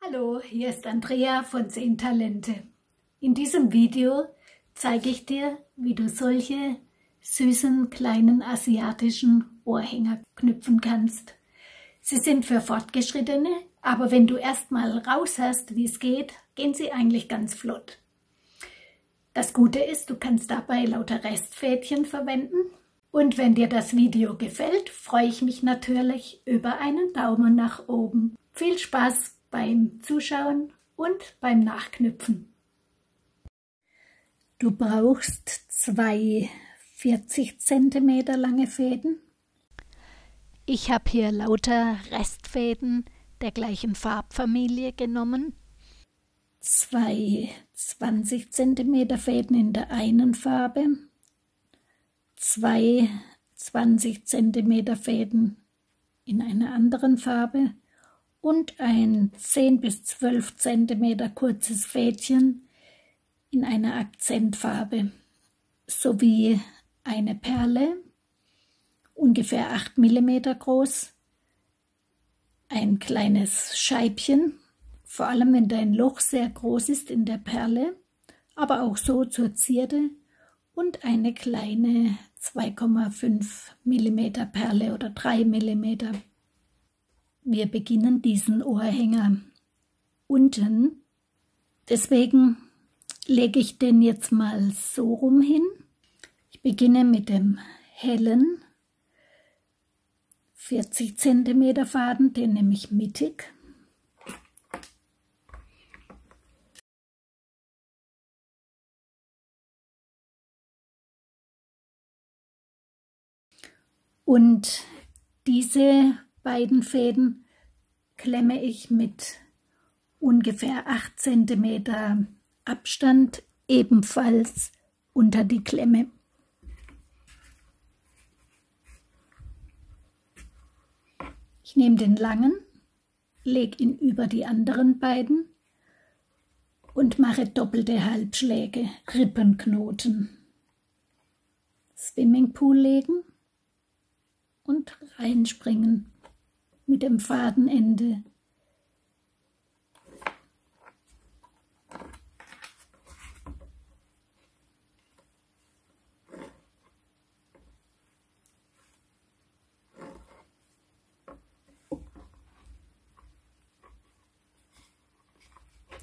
Hallo, hier ist Andrea von 10 Talente. In diesem Video zeige ich dir, wie du solche süßen kleinen asiatischen Ohrhänger knüpfen kannst. Sie sind für Fortgeschrittene, aber wenn du erstmal raus hast, wie es geht, gehen sie eigentlich ganz flott. Das Gute ist, du kannst dabei lauter Restfädchen verwenden. Und wenn dir das Video gefällt, freue ich mich natürlich über einen Daumen nach oben. Viel Spaß beim Zuschauen und beim Nachknüpfen. Du brauchst 2 40 cm lange Fäden. Ich habe hier lauter Restfäden der gleichen Farbfamilie genommen. 2 20 cm Fäden in der einen Farbe, 2 20 cm Fäden in einer anderen Farbe und ein 10 bis 12 cm kurzes Fädchen in einer Akzentfarbe sowie eine Perle, ungefähr 8 mm groß, ein kleines Scheibchen, vor allem wenn dein Loch sehr groß ist in der Perle, aber auch so zur Zierde, und eine kleine 2,5 mm Perle oder 3 mm. Wir beginnen diesen Ohrhänger unten, deswegen lege ich den jetzt mal so rum hin. Ich beginne mit dem hellen 40 cm Faden, den nehme ich mittig. Und diese beiden Fäden klemme ich mit ungefähr 8 cm Abstand ebenfalls unter die Klemme. Ich nehme den langen, lege ihn über die anderen beiden und mache doppelte Halbschläge, Rippenknoten. Swimmingpool legen und reinspringen mit dem Fadenende.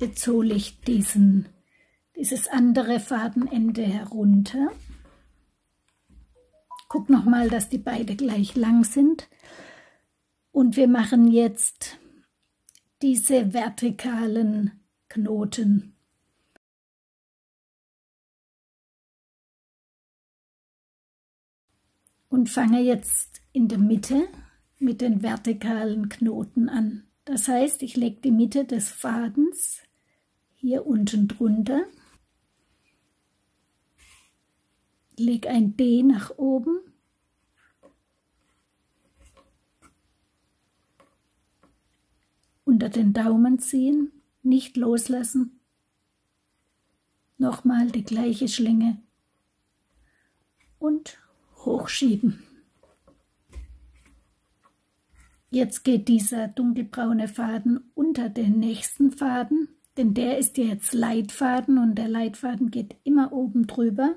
Jetzt hole ich dieses andere Fadenende herunter. Guck nochmal, dass die beide gleich lang sind. Und wir machen jetzt diese vertikalen Knoten. Und fange jetzt in der Mitte mit den vertikalen Knoten an. Das heißt, ich lege die Mitte des Fadens hier unten drunter, lege ein D nach oben unter den Daumen ziehen, nicht loslassen, nochmal die gleiche Schlinge und hochschieben. Jetzt geht dieser dunkelbraune Faden unter den nächsten Faden, denn der ist jetzt Leitfaden und der Leitfaden geht immer oben drüber.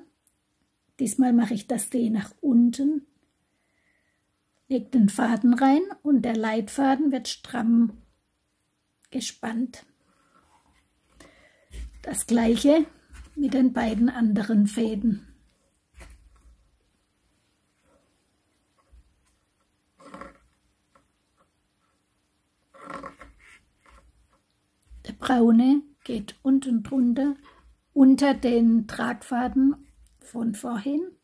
Diesmal mache ich das D nach unten, lege den Faden rein und der Leitfaden wird stramm gespannt. Das gleiche mit den beiden anderen Fäden. Der braune geht unten drunter unter den Tragfaden von vorhin.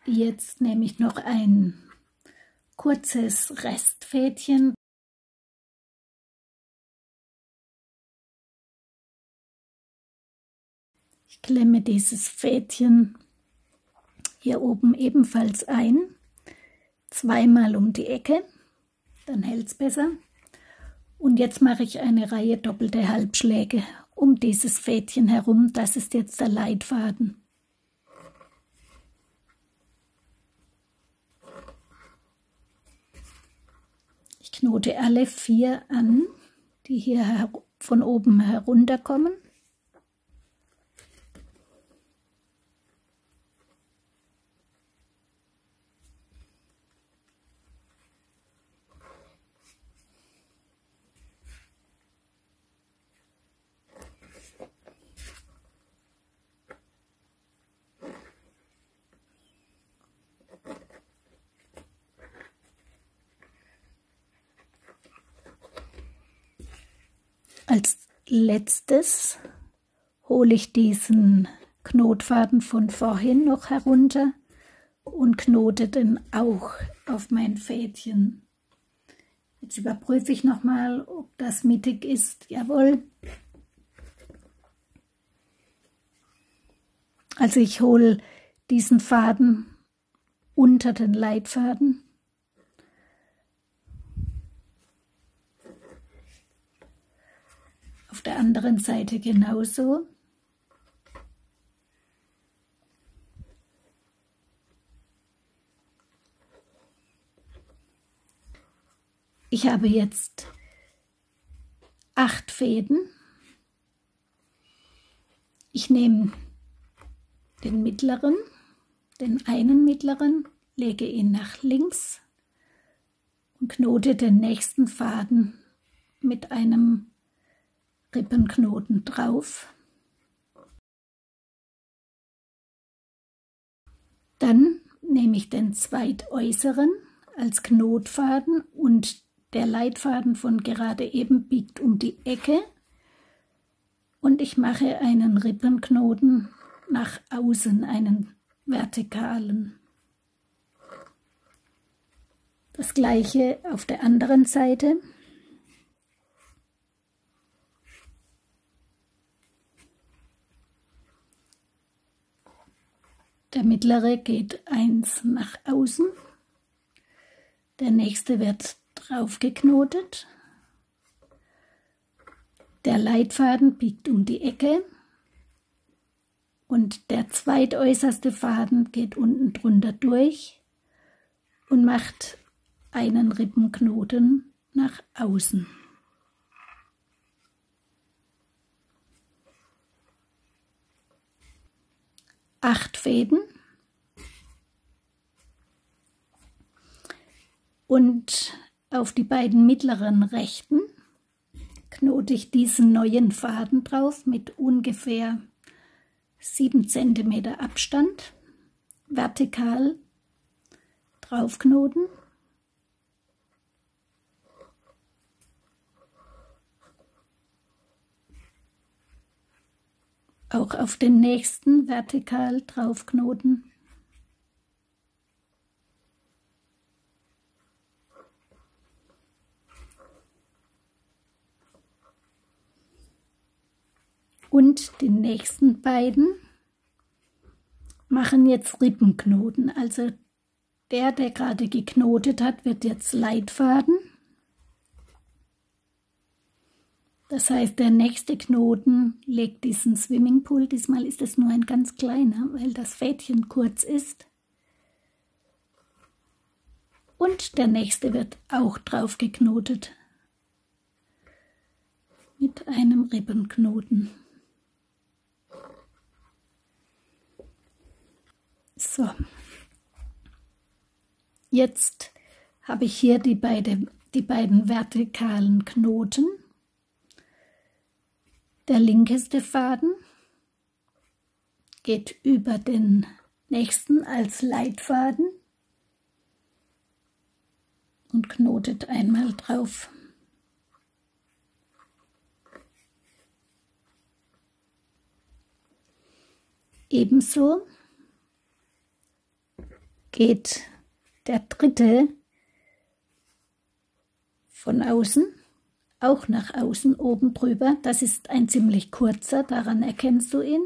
Jetzt nehme ich noch ein kurzes Restfädchen. Ich klemme dieses Fädchen hier oben ebenfalls ein, zweimal um die Ecke, dann hält es besser. Und jetzt mache ich eine Reihe doppelte Halbschläge um dieses Fädchen herum. Das ist jetzt der Leitfaden. Ich knote alle 4 an, die hier von oben herunterkommen. Als letztes hole ich diesen Knotfaden von vorhin noch herunter und knote den auch auf mein Fädchen. Jetzt überprüfe ich nochmal, ob das mittig ist. Jawohl. Also ich hole diesen Faden unter den Leitfaden. Auf der anderen Seite genauso. Ich habe jetzt 8 Fäden. Ich nehme den mittleren, den einen mittleren, lege ihn nach links und knote den nächsten Faden mit einem Rippenknoten drauf. Dann nehme ich den zweitäußeren als Knotfaden und der Leitfaden von gerade eben biegt um die Ecke und ich mache einen Rippenknoten nach außen, einen vertikalen. Das gleiche auf der anderen Seite. Der mittlere geht 1 nach außen, der nächste wird drauf geknotet, der Leitfaden biegt um die Ecke und der zweitäußerste Faden geht unten drunter durch und macht einen Rippenknoten nach außen. Acht Fäden und auf die beiden mittleren rechten knote ich diesen neuen Faden drauf mit ungefähr 7 cm Abstand, vertikal draufknoten. Auch auf den nächsten vertikal draufknoten. Und die nächsten beiden machen jetzt Rippenknoten. Also der gerade geknotet hat, wird jetzt Leitfaden. Das heißt, der nächste Knoten legt diesen Swimmingpool. Diesmal ist es nur ein ganz kleiner, weil das Fädchen kurz ist. Und der nächste wird auch drauf geknotet mit einem Rippenknoten. So, jetzt habe ich hier die beiden vertikalen Knoten. Der linkeste Faden geht über den nächsten als Leitfaden und knotet einmal drauf. Ebenso geht der dritte von außen auch nach außen oben drüber. Das ist ein ziemlich kurzer, daran erkennst du ihn.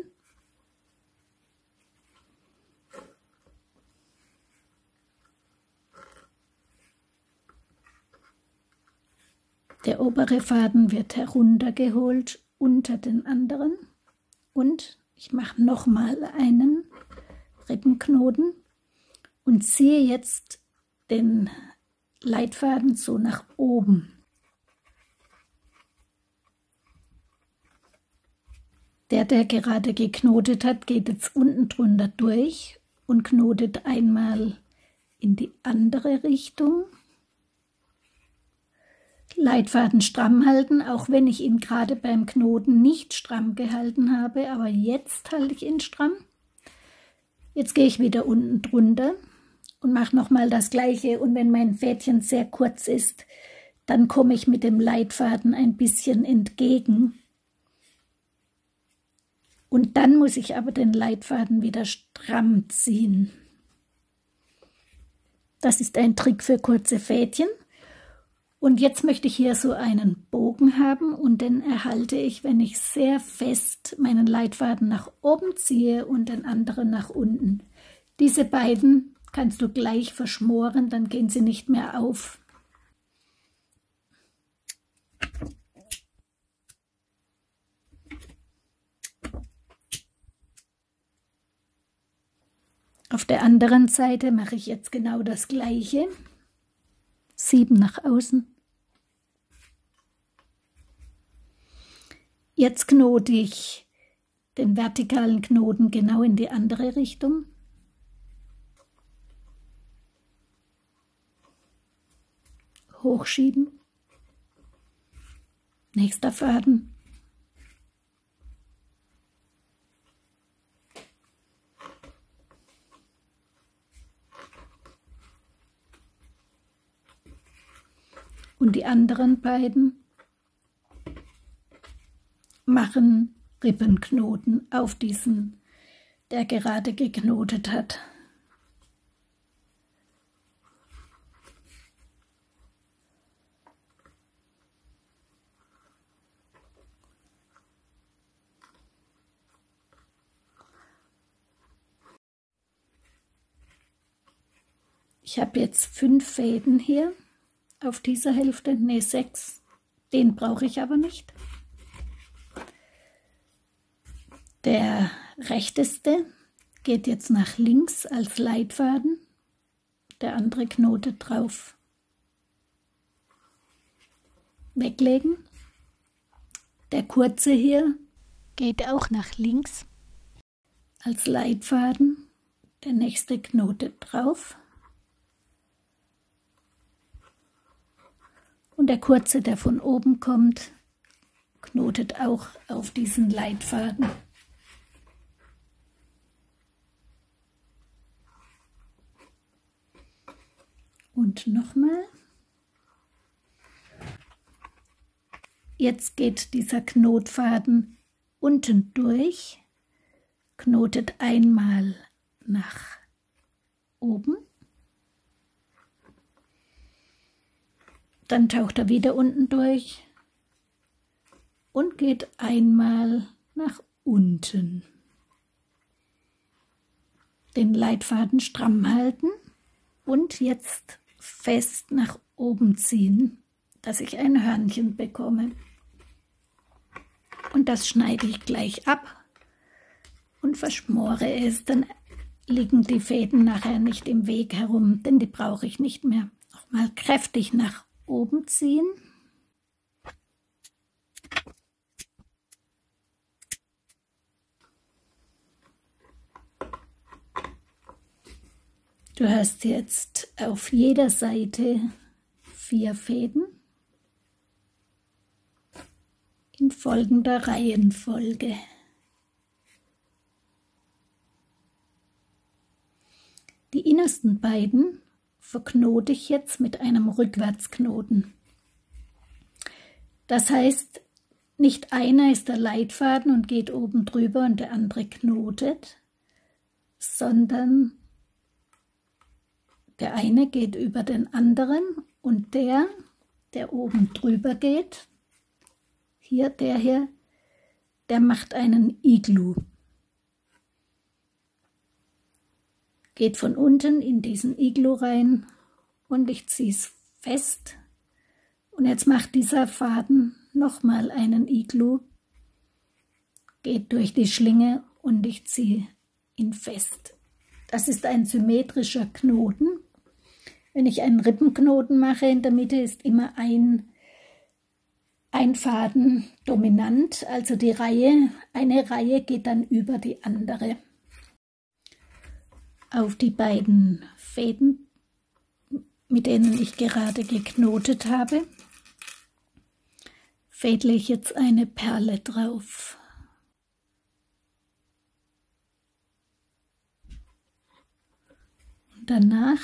Der obere Faden wird heruntergeholt unter den anderen und ich mache nochmal einen Rippenknoten und ziehe jetzt den Leitfaden so nach oben. Der gerade geknotet hat, geht jetzt unten drunter durch und knotet einmal in die andere Richtung. Leitfaden stramm halten, auch wenn ich ihn gerade beim Knoten nicht stramm gehalten habe, aber jetzt halte ich ihn stramm. Jetzt gehe ich wieder unten drunter und mache nochmal das gleiche und wenn mein Fädchen sehr kurz ist, dann komme ich mit dem Leitfaden ein bisschen entgegen. Und dann muss ich aber den Leitfaden wieder stramm ziehen. Das ist ein Trick für kurze Fädchen. Und jetzt möchte ich hier so einen Bogen haben und den erhalte ich, wenn ich sehr fest meinen Leitfaden nach oben ziehe und den anderen nach unten. Diese beiden kannst du gleich verschmoren, dann gehen sie nicht mehr auf. Auf der anderen Seite mache ich jetzt genau das gleiche. 7 nach außen. Jetzt knote ich den vertikalen Knoten genau in die andere Richtung. Hochschieben. Nächster Faden. Und die anderen beiden machen Rippenknoten auf diesen, der gerade geknotet hat. Ich habe jetzt 5 Fäden hier. Auf dieser Hälfte, ne 6, den brauche ich aber nicht. Der rechteste geht jetzt nach links als Leitfaden, der andere knotet drauf. Weglegen. Der kurze hier geht auch nach links als Leitfaden, der nächste knotet drauf. Und der kurze, der von oben kommt, knotet auch auf diesen Leitfaden. Und nochmal. Jetzt geht dieser Knotfaden unten durch, knotet einmal nach oben. Dann taucht er wieder unten durch und geht einmal nach unten. Den Leitfaden stramm halten und jetzt fest nach oben ziehen, dass ich ein Hörnchen bekomme. Und das schneide ich gleich ab und verschmore es, dann liegen die Fäden nachher nicht im Weg herum, denn die brauche ich nicht mehr. Nochmal kräftig nach oben ziehen. Du hast jetzt auf jeder Seite 4 Fäden in folgender Reihenfolge. Die innersten beiden verknote ich jetzt mit einem Rückwärtsknoten. Das heißt, nicht einer ist der Leitfaden und geht oben drüber und der andere knotet, sondern der eine geht über den anderen und der oben drüber geht, hier, der hier, der macht einen Iglu. Geht von unten in diesen Iglu rein und ich ziehe es fest. Und jetzt macht dieser Faden nochmal einen Iglu geht durch die Schlinge und ich ziehe ihn fest. Das ist ein symmetrischer Knoten. Wenn ich einen Rippenknoten mache, in der Mitte ist immer ein Faden dominant, also eine Reihe geht dann über die andere. Auf die beiden Fäden, mit denen ich gerade geknotet habe, fädle ich jetzt eine Perle drauf. Und danach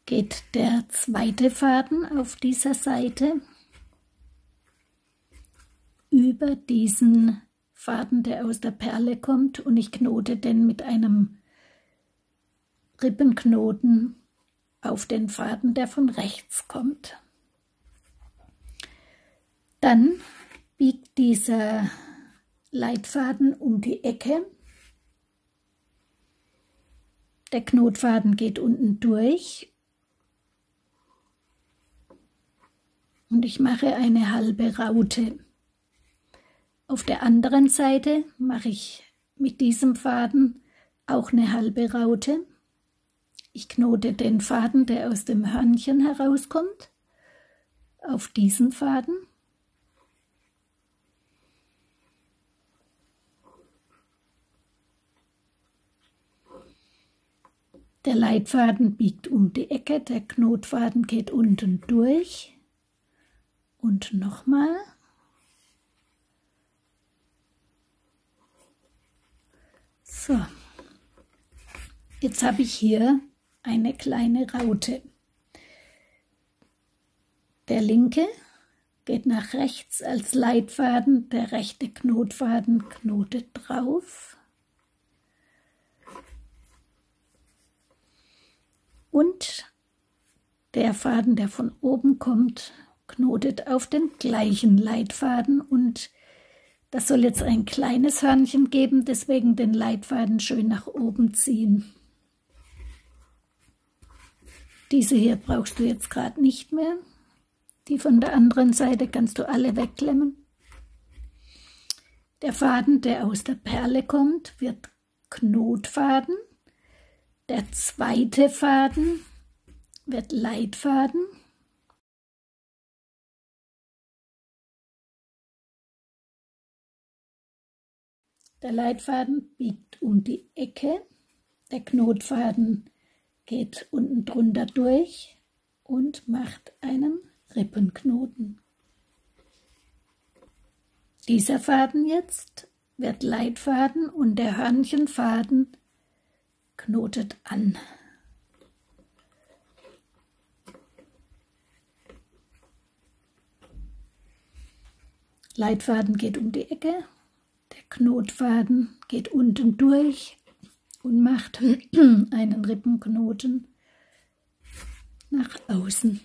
geht der zweite Faden auf dieser Seite über diesen Faden, der aus der Perle kommt, und ich knote den mit einem Rippenknoten auf den Faden, der von rechts kommt. Dann biegt dieser Leitfaden um die Ecke. Der Knotfaden geht unten durch und ich mache eine halbe Raute. Auf der anderen Seite mache ich mit diesem Faden auch eine halbe Raute. Ich knote den Faden, der aus dem Hörnchen herauskommt, auf diesen Faden. Der Leitfaden biegt um die Ecke, der Knotfaden geht unten durch und nochmal. So, jetzt habe ich hier eine kleine Raute. Der linke geht nach rechts als Leitfaden, der rechte Knotfaden knotet drauf. Und der Faden, der von oben kommt, knotet auf den gleichen Leitfaden und das soll jetzt ein kleines Hörnchen geben, deswegen den Leitfaden schön nach oben ziehen. Diese hier brauchst du jetzt gerade nicht mehr. Die von der anderen Seite kannst du alle wegklemmen. Der Faden, der aus der Perle kommt, wird Knotfaden. Der zweite Faden wird Leitfaden. Der Leitfaden biegt um die Ecke. Der Knotfaden geht unten drunter durch und macht einen Rippenknoten. Dieser Faden jetzt wird Leitfaden und der Hörnchenfaden knotet an. Leitfaden geht um die Ecke, der Knotfaden geht unten durch und macht einen Rippenknoten nach außen.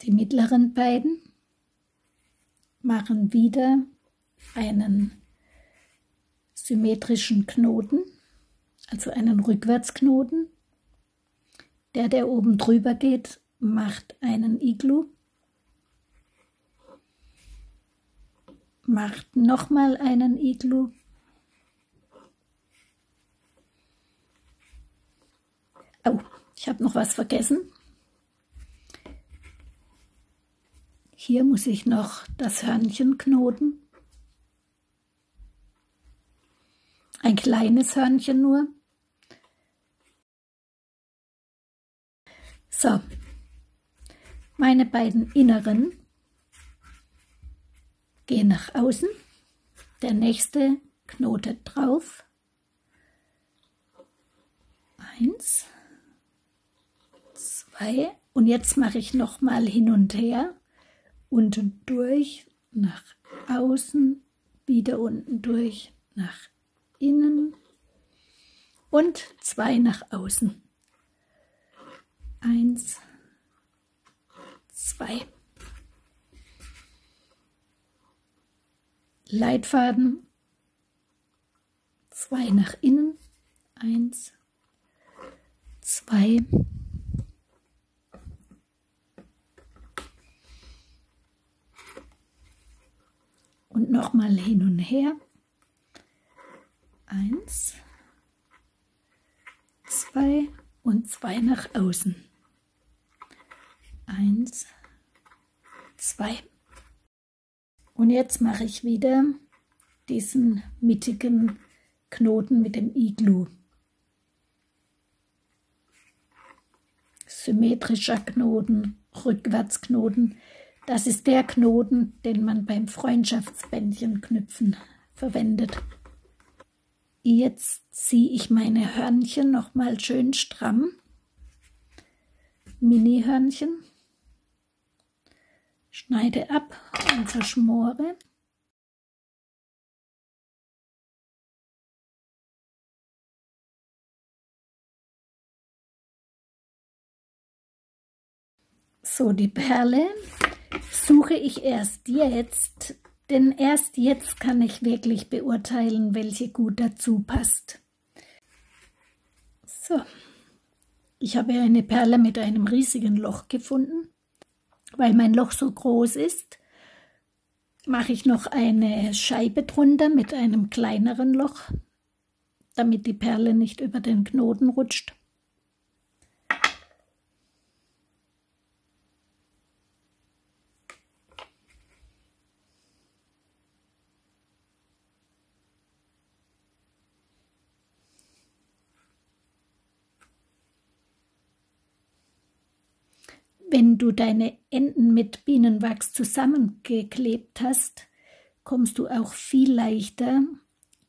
Die mittleren beiden machen wieder einen symmetrischen Knoten, also einen Rückwärtsknoten. Der oben drüber geht, macht einen Iglu, macht nochmal einen Iglu, oh, ich habe noch was vergessen. Hier muss ich noch das Hörnchen knoten. Ein kleines Hörnchen nur. So, meine beiden inneren gehen nach außen. Der nächste knotet drauf. 1, 2 und jetzt mache ich nochmal hin und her. Unten durch, nach außen, wieder unten durch, nach innen und 2 nach außen. 1, 2. Leitfaden, 2 nach innen, 1, 2. Und nochmal hin und her. 1, 2 und 2 nach außen. 1, 2. Und jetzt mache ich wieder diesen mittigen Knoten mit dem Iglu. Symmetrischer Knoten, Rückwärtsknoten. Das ist der Knoten, den man beim Freundschaftsbändchenknüpfen verwendet. Jetzt ziehe ich meine Hörnchen nochmal schön stramm. Mini-Hörnchen. Schneide ab und verschmore. So, die Perle suche ich erst jetzt, denn erst jetzt kann ich wirklich beurteilen, welche gut dazu passt. So, ich habe eine Perle mit einem riesigen Loch gefunden. Weil mein Loch so groß ist, mache ich noch eine Scheibe drunter mit einem kleineren Loch, damit die Perle nicht über den Knoten rutscht. Wenn du deine Enden mit Bienenwachs zusammengeklebt hast, kommst du auch viel leichter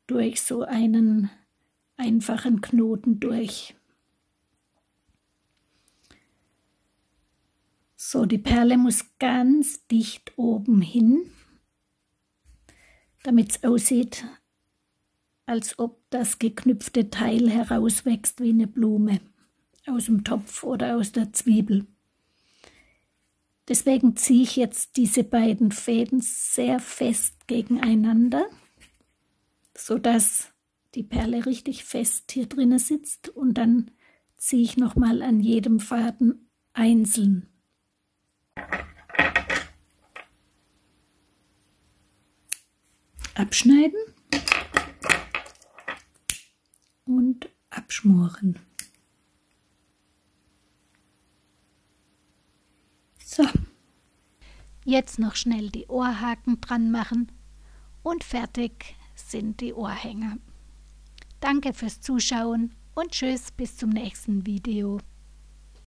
durch so einen einfachen Knoten durch. So, die Perle muss ganz dicht oben hin, damit es aussieht, als ob das geknüpfte Teil herauswächst wie eine Blume aus dem Topf oder aus der Zwiebel. Deswegen ziehe ich jetzt diese beiden Fäden sehr fest gegeneinander, sodass die Perle richtig fest hier drinnen sitzt, und dann ziehe ich nochmal an jedem Faden einzeln. Abschneiden und abschmoren. So, jetzt noch schnell die Ohrhaken dran machen und fertig sind die Ohrhänger. Danke fürs Zuschauen und tschüss, bis zum nächsten Video.